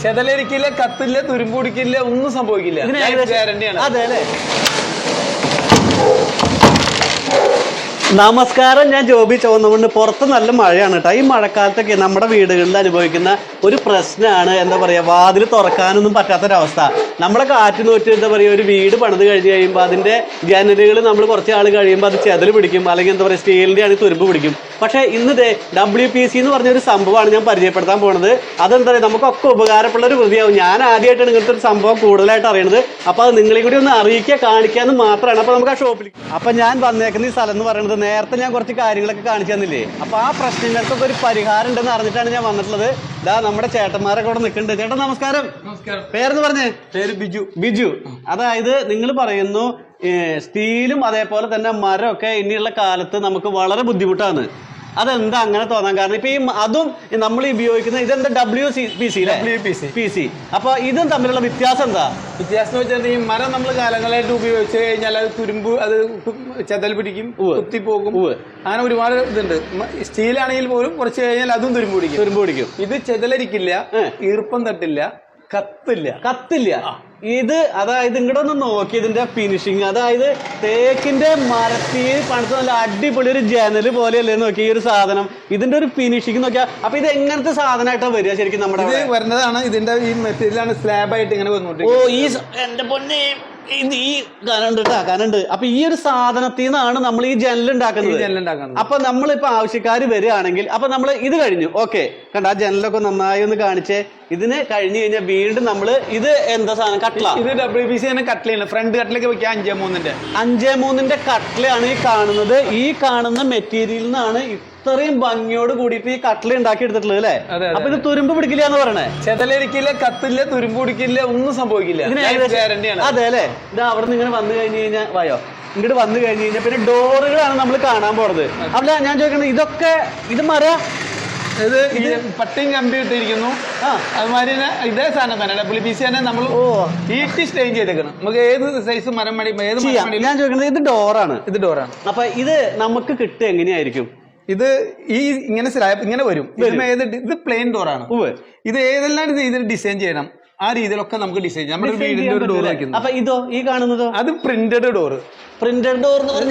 ചെതലരിക്കില്ല, കത്തില്ല, തുരുമ്പ് പിടിക്കില്ല, ഒന്നും സംഭവിക്കില്ല. ഗ്യാരണ്ടിയാണ്. അതെ അല്ലേ? നമസ്കാരം, ഞാൻ ജോബി ചോന്നുകൊണ്ട്. പുറത്ത് നല്ല മഴയാണ് കേട്ടോ. ഈ മഴക്കാലത്തൊക്കെ നമ്മുടെ വീടുകളിൽ അനുഭവിക്കുന്ന ഒരു പ്രശ്നമാണ്, എന്താ പറയുക, വാതിൽ തുറക്കാനൊന്നും പറ്റാത്തൊരവസ്ഥ. നമ്മളെ കാറ്റ് നോറ്റ് എന്താ പറയുക, ഒരു വീട് പണിത് കഴിഞ്ഞ് കഴിയുമ്പോൾ അതിൻ്റെ ജനലുകൾ നമ്മൾ കുറച്ച് ആൾ കഴിയുമ്പോൾ അത് ചെതൽ പിടിക്കും, അല്ലെങ്കിൽ എന്താ പറയുക സ്റ്റീലിൻ്റെ ആണെങ്കിൽ തുരുമ്പ് പിടിക്കും. പക്ഷേ ഇന്ന് WPC എന്ന് പറഞ്ഞൊരു സംഭവമാണ് ഞാൻ പരിചയപ്പെടുത്താൻ പോകുന്നത്. അതെന്താ പറയുക, നമുക്കൊക്കെ ഉപകാരമുള്ള ഒരു കൃതിയാവും. ഞാൻ ആദ്യമായിട്ടാണ് ഇങ്ങനത്തെ ഒരു സംഭവം കൂടുതലായിട്ട് അറിയണത്. അപ്പോൾ അത് നിങ്ങളെയും കൂടി ഒന്ന് അറിയിക്കുക, കാണിക്കാമെന്ന് മാത്രമാണ്. അപ്പോൾ നമുക്ക് ആ ഷോപ്പിൽ അപ്പം ഞാൻ വന്നേക്കുന്ന ഈ സ്ഥലം എന്ന് പറയുന്നത്, നേരത്തെ ഞാൻ കുറച്ച് കാര്യങ്ങളൊക്കെ കാണിച്ചു തന്നില്ലേ, അപ്പോൾ ആ പ്രശ്നങ്ങൾക്കൊക്കെ ഒരു പരിഹാരം ഉണ്ടെന്ന് അറിഞ്ഞിട്ടാണ് ഞാൻ വന്നിട്ടുള്ളത്. ഇതാ നമ്മുടെ ചേട്ടന്മാരൊക്കെ ഇവിടെ നിൽക്കുന്നുണ്ട്. ചേട്ടൻ നമസ്കാരം. പേരെന്ന് പറഞ്ഞേ? പേര് ബിജു. ബിജു. അതായത് നിങ്ങൾ പറയുന്നു സ്റ്റീലും അതേപോലെ തന്നെ മരമൊക്കെ ഇനിയുള്ള കാലത്ത് നമുക്ക് വളരെ ബുദ്ധിമുട്ടാണ്. അതെന്താ അങ്ങനെ തോന്നാൻ കാരണം? ഇപ്പൊ ഈ അതും നമ്മൾ ഉപയോഗിക്കുന്ന ഇതെന്താ WPC. അപ്പൊ ഇതും തമ്മിലുള്ള വ്യത്യാസം എന്താ? വ്യത്യാസം വെച്ചാൽ ഈ മരം നമ്മൾ കാലങ്ങളായിട്ട് ഉപയോഗിച്ച് കഴിഞ്ഞാൽ അത് തുരുമ്പ്, അത് ചെതൽ പിടിക്കും, കുത്തിപ്പോകും, അങ്ങനെ ഒരുപാട് ഇതുണ്ട്. സ്റ്റീലാണെങ്കിൽ പോലും കുറച്ച് കഴിഞ്ഞാൽ അതും തുരുമ്പ് പിടിക്കും. ഇത് ചെതലരിക്കില്ല, ഈർപ്പം തട്ടില്ല, കത്തില്ല. ഇത് അതായത് ഇങ്ങോട്ട് ഒന്ന് നോക്കി ഇതിന്റെ ഫിനിഷിങ്, അതായത് തേക്കിന്റെ മരത്തിൽ പണിത് നല്ല അടിപൊളി ഒരു ജനല് പോലെയല്ലേ നോക്കി ഈ ഒരു സാധനം. ഇതിന്റെ ഒരു ഫിനിഷിങ് നോക്കിയാൽ അപ്പൊ ഇത് എങ്ങനത്തെ സാധനമായിട്ടാണ് വരിക ശരിക്കും? നമ്മുടെ വരുന്നതാണ് ഇതിന്റെ ഈ മെറ്റീരിയലാണ് സ്ലാബായിട്ട് ഇങ്ങനെ വന്നോണ്ട്. ഓ, ഈ എന്റെ പൊന്നെ, ഇത് ഈ കനുണ്ട്. അപ്പൊ ഈ ഒരു സാധനത്തിൽ നിന്നാണ് നമ്മൾ ഈ ജനലുണ്ടാക്കുന്നത്. അപ്പൊ നമ്മളിപ്പോ ആവശ്യക്കാര് വരികയാണെങ്കിൽ അപ്പൊ നമ്മൾ ഇത് കഴിഞ്ഞു, ഓക്കെ, കണ്ട ആ ജനലൊക്കെ നന്നായി ഒന്ന് കാണിച്ചേ. ഇതിന് കഴിഞ്ഞു കഴിഞ്ഞാൽ വീണ്ടും നമ്മള് ഇത് എന്താ സാധനം? കട്ട്ല. ഇത് WPC തന്നെ കട്ട്ലയാണ്. ഫ്രണ്ട് കട്ടിലൊക്കെ വെക്കാം. 5.3 കട്ട്ലയാണ് ഈ കാണുന്നത്. ഈ കാണുന്ന മെറ്റീരിയലിൽ നിന്നാണ് ഇത്രയും ഭംഗിയോട് കൂടിയിട്ട് ഈ കട്ട്ല ഉണ്ടാക്കി എടുത്തിട്ടുള്ളത് അല്ലേ? അപ്പൊ ഇത് തുരുമ്പ് പിടിക്കില്ല എന്ന് പറയണേ? ചെതലരിക്കില്ല, കത്തില്ല, തുരുമ്പ് പിടിക്കില്ല, ഒന്നും സംഭവിക്കില്ല. അതെ അല്ലേ? ഇത് അവിടെ നിന്ന് ഇങ്ങനെ വന്നു കഴിഞ്ഞ് കഴിഞ്ഞാൽ വായോ ഇങ്ങോട്ട് വന്നു കഴിഞ്ഞ് കഴിഞ്ഞാൽ പിന്നെ ഡോറുകളാണ് നമ്മൾ കാണാൻ പോണത്. അല്ല, ഞാൻ ചോദിക്കണത് ഇതൊക്കെ ഇത് ഇത് പട്ടിയും കമ്പി ഇട്ടിരിക്കുന്നു. അതുമാതിരി ഇതേ സാധനം തന്നെ WPC തന്നെ നമ്മൾ ഈട്ടി സ്റ്റെയിൻ ചെയ്തേക്കണം. നമുക്ക് ഏത് സൈസ് മരം മടി ഏത് ഞാൻ ചോദിക്കുന്നത് ഇത് ഡോറാണ്. അപ്പൊ ഇത് നമുക്ക് കിട്ടുക എങ്ങനെയായിരിക്കും? ഇത് ഈ ഇങ്ങനെ സ്ലാബ് ഇങ്ങനെ വരും. ഇത് പ്ലെയിൻ ഡോറാണ്. ഇത് ഏതെല്ലാം രീതിയിൽ ഡിസൈൻ ചെയ്യണം ആ രീതിയിലൊക്കെ നമുക്ക് ഡിസൈൻ ചെയ്യാം. നമ്മുടെ വീടിന്റെ ഒരു ഡോർ വയ്ക്കുന്നു. അപ്പൊ ഇതോ ഈ കാണുന്നതോ? അത് പ്രിന്റഡ് ഡോർ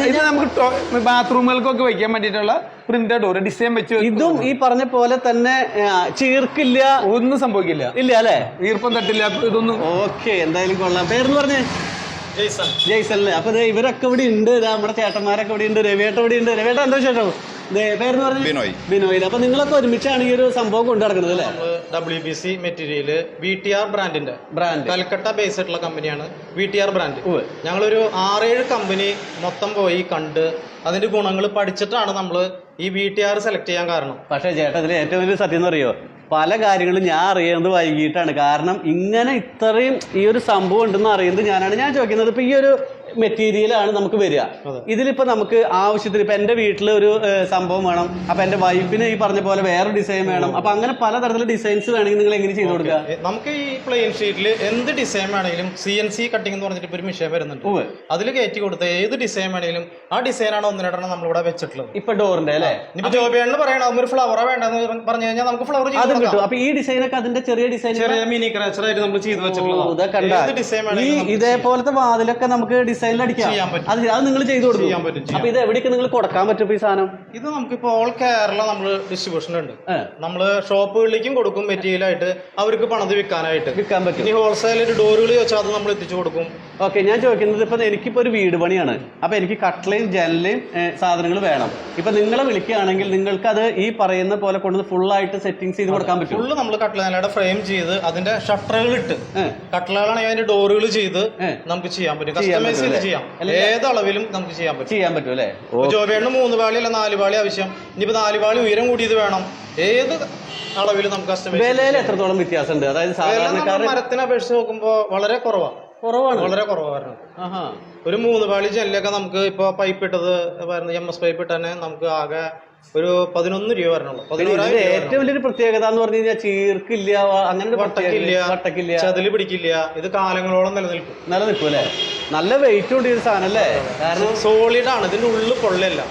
ഇത് നമുക്ക് ബാത്റൂമുകൾക്കൊക്കെ വയ്ക്കാൻ വേണ്ടിയിട്ടുള്ള പ്രിന്റഡ് ഡോർ ഡിസൈൻ വെച്ച്. ഇതും ഈ പറഞ്ഞ പോലെ തന്നെ ചീർക്കില്ല, ഒന്നും സംഭവിക്കില്ല. ഇല്ല അല്ലെ? ഈർപ്പം തട്ടില്ല, ഇതൊന്നും. ഓക്കെ, എന്തായാലും കൊള്ളാം. പേരെന്ന് പറഞ്ഞേ? ജയ്സൺ. അപ്പൊ ഇവരൊക്കെ ഇവിടെ ഉണ്ട്. നമ്മുടെ ചേട്ടന്മാരൊക്കെ ഇവിടെ ഉണ്ട്. രവിയേട്ട ഇവിടെ ഉണ്ട്. രവിയേട്ട എന്താ ചേട്ടോ പേരെന്ന് പറഞ്ഞു? ബിനോയ്. അപ്പൊ നിങ്ങളൊക്കെ ഒരുമിച്ചാണ് ഈ ഒരു സംഭവം കൊണ്ടു നടക്കുന്നത് അല്ലേ? WPC material VTR brand Calcutta base ആയിട്ടുള്ള കമ്പനിയാണ് VTR ബ്രാൻഡ്. ഞങ്ങളൊരു 6-7 കമ്പനി മൊത്തം പോയി കണ്ട് അതിന്റെ ഗുണങ്ങൾ പഠിച്ചിട്ടാണ് നമ്മൾ ഈ VTR സെലക്ട് ചെയ്യാൻ കാരണം. പക്ഷേ ചേട്ടാ, ഇതിൽ ഏറ്റവും വലിയ സത്യം എന്ന് പറയുമോ, പല കാര്യങ്ങളും ഞാൻ അറിയുന്നത് വൈകിട്ടാണ്. കാരണം ഇങ്ങനെ ഇത്രയും ഈ ഒരു സംഭവം ഉണ്ടെന്ന് അറിയുന്നത് ഞാനാണ്. ഞാൻ ചോദിക്കുന്നത്, ഇപ്പൊ ഈ ഒരു മെറ്റീരിയലാണ് നമുക്ക് വരിക. ഇതിലിപ്പോ നമുക്ക് ആവശ്യത്തിന് ഇപ്പൊ എന്റെ വീട്ടിൽ ഒരു സംഭവം വേണം, അപ്പൊ എന്റെ വൈഫിന് ഈ പറഞ്ഞ പോലെ വേറെ ഡിസൈൻ വേണം. അപ്പൊ അങ്ങനെ പലതരത്തിലുള്ള ഡിസൈൻസ് വേണമെങ്കിൽ നിങ്ങൾ എങ്ങനെ ചെയ്ത് കൊടുക്കുക? നമുക്ക് ഈ പ്ലെയിൻ ഷീറ്റിൽ എന്ത് ഡിസൈൻ വേണമെങ്കിലും CNC കട്ടിംഗ് എന്ന് പറഞ്ഞിട്ട് ഒരു മെഷീൻ വരുന്നുണ്ട്. അതിൽ കയറ്റി കൊടുത്ത് ഏത് ഡിസൈൻ വേണമെങ്കിലും ആ ഡിസൈനാണ് ഒന്നിനെണ്ണം നമ്മളിവിടെ വെച്ചിട്ടുള്ളത്. ഇപ്പൊ ഡോറിന്റെ അല്ലേ? ഇപ്പൊ ജോബിയാണെന്ന് പറയണം ഒരു ഫ്ലവറോ വേണ്ടെന്ന് പറഞ്ഞു കഴിഞ്ഞാൽ നമുക്ക് ഫ്ലവർ കിട്ടും. അപ്പൊ ഈ ഡിസൈനൊക്കെ അതിന്റെ ചെറിയ ഡിസൈൻ, ചെറിയ മിനി ക്രാച്ചർ ആയിട്ട് നമ്മൾ ചെയ്ത് വെച്ചിട്ടുള്ളത്. ഇതേപോലത്തെ വാതിലൊക്കെ നമുക്ക് ഡിസൈനിൽ അത് നിങ്ങൾ ചെയ്തു കൊടുക്കും. അപ്പൊ ഇത് എവിടെയൊക്കെ നിങ്ങൾ കൊടുക്കാൻ പറ്റും ഈ സാധനം? ഇത് നമുക്കിപ്പോ ഓൾ കേരള നമ്മള് ഡിസ്ട്രിബ്യൂഷൻ ഉണ്ട്. നമ്മള് ഷോപ്പുകളിലേക്കും കൊടുക്കും മെറ്റീരിയൽ ആയിട്ട്, അവർക്ക് പണിത് വിൽക്കാൻ പറ്റും. ഇനി ഹോൾസെയിൽ ഡോറുകൾ വെച്ചാൽ അത് നമ്മൾ എത്തിച്ചു കൊടുക്കും. ഓക്കെ, ഞാൻ ചോദിക്കുന്നത്, ഇപ്പൊ എനിക്കിപ്പോ ഒരു വീട് പണിയാണ്. അപ്പൊ എനിക്ക് കട്ട്ലയും ജനലയും സാധനങ്ങൾ വേണം. ഇപ്പൊ നിങ്ങളെ വിളിക്കുകയാണെങ്കിൽ നിങ്ങൾക്ക് അത് ഈ പറയുന്ന പോലെ കൊണ്ടുവന്ന് ഫുൾ ആയിട്ട് സെറ്റിംഗ്സ് ചെയ്ത് കൊടുക്കാൻ പറ്റും. ഫുള്ള് നമ്മൾ കട്ട്ലയുടെ ഫ്രെയിം ചെയ്ത് അതിന്റെ ഷട്ടറുകൾ ഇട്ട് കട്ട്ലകളാണെങ്കിൽ അതിന്റെ ഡോറുകൾ ചെയ്ത് നമുക്ക് ചെയ്യാൻ പറ്റും. കസ്റ്റമൈസ് ചെയ്ത് ചെയ്യാം. ഏത് അളവിലും നമുക്ക് ചെയ്യാൻ പറ്റും അല്ലേ? ജോബിയാണ് 3 പാളി അല്ല 4 പാളി ആവശ്യം. ഇനിയിപ്പോ 4 പാളി ഉയരം കൂടിയത് വേണം. ഏത് അളവിലും നമുക്ക് കസ്റ്റമൈസ്. വിലയിൽ എത്രത്തോളം വ്യത്യാസമുണ്ട്? അതായത് സാധാരണക്കാർ മരത്തിനെ അപേക്ഷിച്ച് നോക്കുമ്പോ വളരെ കുറവാണ്. വളരെ കുറവാണ്. ഒരു 3 പാളി ജനലൊക്കെ നമുക്ക് ഇപ്പൊ പൈപ്പ് ഇട്ടത് MS പൈപ്പ് ഇട്ടാൽ നമുക്ക് ആകെ ഒരു 11 രൂപ വരണുള്ളൂ. ഏറ്റവും വലിയൊരു പ്രത്യേകത എന്ന് പറഞ്ഞു കഴിഞ്ഞാൽ ചീർക്കില്ല, അങ്ങനെ വട്ടക്കില്ല, ചതില് പിടിക്കില്ല. ഇത് കാലങ്ങളോളം നിലനിൽക്കും അല്ലേ? നല്ല വെയിറ്റ് ഉണ്ട് ഈ സാധനം അല്ലേ? കാരണം സോളിഡ് ആണ്. ഇതിന്റെ ഉള്ളിൽ പൊള്ളല്ല.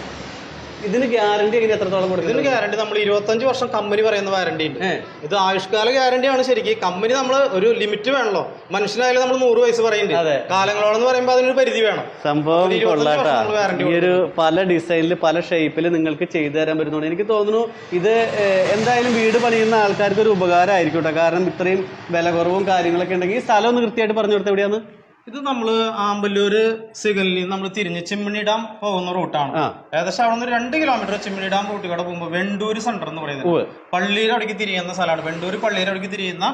ഇതിന് ഗ്യാരണ്ടി എങ്ങനെ എത്രത്തോളം കൊടുക്കും? ഇതിന് ഗ്യാരണ്ടി നമ്മൾ 25 വർഷം കമ്പനി പറയുന്ന വാറണ്ടി ഉണ്ട്. ഇത് ആയുഷ്കാല ഗ്യാരണ്ടി ആണ് ശരിക്കും. കമ്പനി നമ്മൾ ഒരു ലിമിറ്റ് വേണല്ലോ, മനുഷ്യനായാലും നമ്മൾ 100 വയസ്സ് പറയുന്നുണ്ട്, കാലങ്ങളോളം എന്ന് പറയുമ്പോൾ അതിനൊരു പരിധി വേണം. സംഭവം കൊള്ളാട്ടാ. ഈ ഒരു പല ഡിസൈനിൽ പല ഷേപ്പിൽ നിങ്ങൾക്ക് ചെയ്തു തരാൻ പറ്റുന്നുണ്ട്. എനിക്ക് തോന്നുന്നു ഇത് എന്തായാലും വീട് പണിയുന്ന ആൾക്കാർക്ക് ഒരു ഉപകാരമായിരിക്കും കേട്ടോ. കാരണം ഇത്രയും വില കുറവും കാര്യങ്ങളൊക്കെ ഉണ്ടെങ്കിൽ ഈ സ്ഥലം ഒന്ന് കൃത്യമായിട്ട് പറഞ്ഞു കൊടുത്ത എവിടെയാണ്? ഇത് നമ്മള് ആമ്പല്ലൂര് സിഗലിൽ നിന്ന് നമ്മൾ തിരിഞ്ഞ് ചിമ്മിണി ഡാം പോകുന്ന റൂട്ടാണ്. ഏകദേശം അവിടെ നിന്ന് 2 കിലോമീറ്റർ ചിമ്മിണി ഡാം റൂട്ടിലൂടെ പോകുമ്പോൾ വെണ്ടൂര് സെന്റർ എന്ന് പറയുന്നത് പള്ളിയുടെ അവിടേക്ക് തിരിയുന്ന സ്ഥലമാണ്. വെണ്ടൂര് പള്ളിയുടെ അവിടേക്ക് തിരിയുന്ന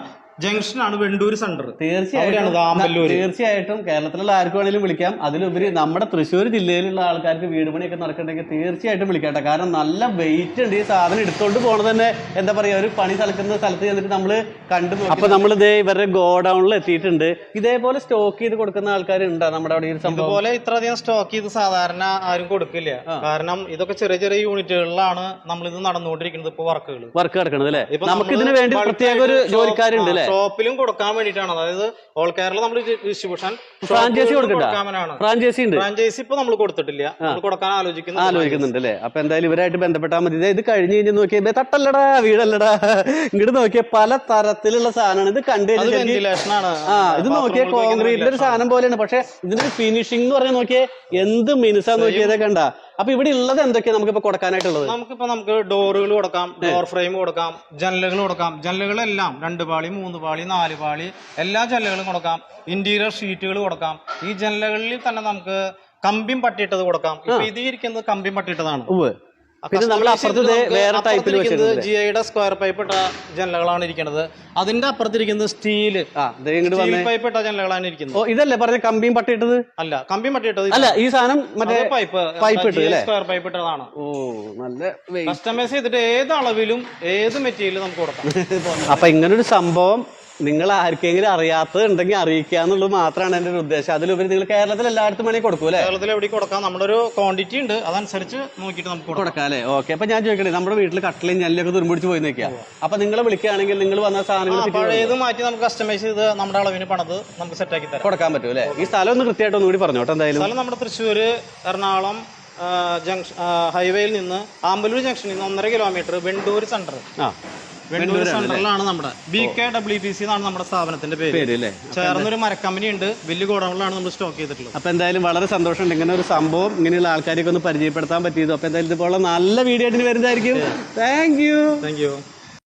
ജംഗ്ഷനാണ് വെണ്ടൂര് സെന്റർ. തീർച്ചയായിട്ടും കേരളത്തിലുള്ള ആർക്കും വേണമെങ്കിലും വിളിക്കാം. അതിലുപരി നമ്മുടെ തൃശ്ശൂർ ജില്ലയിലുള്ള ആൾക്കാർക്ക് വീട് പണിയൊക്കെ നടക്കണമെങ്കിൽ തീർച്ചയായിട്ടും വിളിക്കട്ടെ. കാരണം നല്ല വെയിറ്റ് ഉണ്ട് ഈ സാധനം എടുത്തോണ്ട് പോണത് തന്നെ. എന്താ പറയാ, ഒരു പണി സ്ഥലക്കുന്ന സ്ഥലത്ത് ചെന്നിട്ട് നമ്മൾ കണ്ടു. അപ്പൊ നമ്മൾ ഇതേ ഇവരുടെ ഗോഡൌണിൽ എത്തിയിട്ടുണ്ട്. ഇതേപോലെ സ്റ്റോക്ക് ചെയ്ത് കൊടുക്കുന്ന ആൾക്കാരുണ്ടോ നമ്മുടെ അവിടെ? ഇതുപോലെ ഇത്രയധികം സ്റ്റോക്ക് ചെയ്ത് സാധാരണ ആരും കൊടുക്കില്ല. കാരണം ഇതൊക്കെ ചെറിയ ചെറിയ യൂണിറ്റുകളിലാണ് നമ്മൾ ഇത് നടന്നുകൊണ്ടിരിക്കുന്നത്. ഇപ്പൊ വർക്ക് നടക്കുന്നത് അല്ലേ? നമുക്ക് ഇതിന് വേണ്ടി പ്രത്യേക ഒരു ജോലിക്കാരുണ്ട് അല്ലേ? ഷോപ്പിലും കൊടുക്കാൻ വേണ്ടിയിട്ടാണ്. അതായത് ഓൾ കേരള നമ്മൾ ഡിസ്ട്രിബ്യൂഷൻ ഫ്രാഞ്ചൈസി കൊടുക്കാനാണ്. ഫ്രാഞ്ചൈസി ഇപ്പൊ നമ്മൾ കൊടുത്തിട്ടില്ല, നമ്മൾ കൊടുക്കാൻ ആലോചിക്കുന്നുണ്ട് അല്ലേ? അപ്പൊ എന്തായാലും ഇവരായിട്ട് ബന്ധപ്പെട്ടാൽ മതി. ഇത് കഴിഞ്ഞ് കഴിഞ്ഞ് നോക്കിയേ, തട്ടല്ലടാ വീടല്ലടാ, ഇങ്ങോട്ട് നോക്കിയ പല തരത്തിലുള്ള സാധനമാണ്. ഇത് കണ്ടു വെന്റിലേഷനാണ്. ഇത് നോക്കിയ കോൺക്രീറ്റിന്റെ ഒരു സാധനം പോലെയാണ്. പക്ഷെ ഇതിന്റെ ഫിനിഷിംഗ് എന്ന് പറഞ്ഞാൽ നോക്കിയേ എന്ത് മിനുസാന്ന് നോക്കിയതേ കണ്ട. അപ്പൊ ഇവിടെ ഉള്ളത് എന്തൊക്കെയാ നമുക്കിപ്പോ കൊടുക്കാനായിട്ടുള്ളത്? നമുക്ക് ഡോറുകൾ കൊടുക്കാം, ഡോർ ഫ്രെയിം കൊടുക്കാം, ജനലുകൾ കൊടുക്കാം. ജനലുകളെല്ലാം 2 പാളി 3 പാളി 4 പാളി എല്ലാ ജനലുകളും കൊടുക്കാം. ഇന്റീരിയർ ഷീറ്റുകൾ കൊടുക്കാം. ഈ ജനലുകളിൽ തന്നെ നമുക്ക് കമ്പിയും പട്ടിയിട്ടത് കൊടുക്കാം. ഇപ്പൊ ഇത് ഇരിക്കുന്നത് കമ്പിയും പട്ടിയിട്ടതാണ്. പിന്നെ നമ്മൾ അപ്പുറത്ത് വേറെ ടൈപ്പിൽ ജിഐയുടെ സ്ക്വയർ പൈപ്പ് ഇട്ട ജനലുകളാണ് ഇരിക്കുന്നത്. അതിന്റെ അപ്പുറത്തിരിക്കുന്നത് സ്റ്റീല് പൈപ്പ് ഇട്ട ജനലുകളാണ് ഇരിക്കുന്നത്. ഇതല്ലേ പറഞ്ഞ കമ്പിയും പട്ടിയിട്ടത്? അല്ല, കമ്പിയും പട്ടിയിട്ടത് അല്ല, ഈ സാധനം മറ്റേ പൈപ്പ് സ്ക്വയർ പൈപ്പ് ഇട്ടതാണ്. ഓ, നല്ല കസ്റ്റമൈസ് ചെയ്തിട്ട് ഏത് അളവിലും ഏത് മെറ്റീരിയലും നമുക്ക് കൊടുക്കാം. അപ്പൊ ഇങ്ങനൊരു സംഭവം നിങ്ങൾ ആർക്കെങ്കിലും അറിയാത്തത് ഉണ്ടെങ്കിൽ അറിയിക്കുക എന്നുള്ളത് മാത്രമാണ് എന്റെ ഒരു ഉദ്ദേശം. അതിലുപരി നിങ്ങൾ കേരളത്തിൽ എല്ലായിടത്തും വേണമെങ്കിൽ കൊടുക്കൂലേ? കേരളത്തിൽ എവിടെ കൊടുക്കാം, നമ്മുടെ ഒരു ക്വാണ്ടിറ്റി ഉണ്ട്, അതനുസരിച്ച് നോക്കിയിട്ട് നമുക്ക് കൊടുക്കാം അല്ലേ? ഓക്കെ. അപ്പൊ ഞാൻ ചോദിക്കണേ, നമ്മുടെ വീട്ടിൽ കട്ടിലും ജനലൊക്കെ തുരുമ്പിടിച്ച് പോയി നോക്കിയാ, അപ്പൊ നിങ്ങൾ വിളിക്കുകയാണെങ്കിൽ നിങ്ങൾ വന്ന സാധനങ്ങൾ പഴയത് മാറ്റി നമുക്ക് കസ്റ്റമൈസ് ചെയ്ത് നമ്മുടെ അളവിന് പണത് നമുക്ക് സെറ്റ് ആക്കി തരാം, കൊടുക്കാൻ പറ്റും അല്ലേ? ഈ സ്ഥലം ഒന്ന് കൃത്യമായിട്ട് ഒന്നുകൂടി പറഞ്ഞോട്ടെ. എന്തായാലും സ്ഥലം നമ്മുടെ തൃശ്ശൂർ എറണാകുളം ജംഗ്ഷൻ ഹൈവേയിൽ നിന്ന് ആമ്പല്ലൂർ ജംഗ്ഷനിൽ നിന്ന് 1.5 കിലോമീറ്റർ വെണ്ടൂർ സെന്റർ. വെണ്ടൂർ സെന്ററിലാണ് നമ്മുടെ BKWPC എന്നാണ് നമ്മുടെ സ്ഥാപനത്തിന്റെ പേര്. ചേർന്നൊരു മരക്കമ്പനി ഉണ്ട്, വലിയ ഗോഡൌണിലാണ് നമ്മൾ സ്റ്റോക്ക് ചെയ്തിട്ടുള്ളത്. അപ്പൊ എന്തായാലും വളരെ സന്തോഷമുണ്ട് ഇങ്ങനെ ഒരു സംഭവം ഇങ്ങനെയുള്ള ആൾക്കാരെയൊക്കെ ഒന്ന് പരിചയപ്പെടുത്താൻ പറ്റിയത്. അപ്പൊ എന്തായാലും ഇതുപോലെ നല്ല വീഡിയോ ആയിട്ട് വരുന്നതായിരിക്കും. Thank you.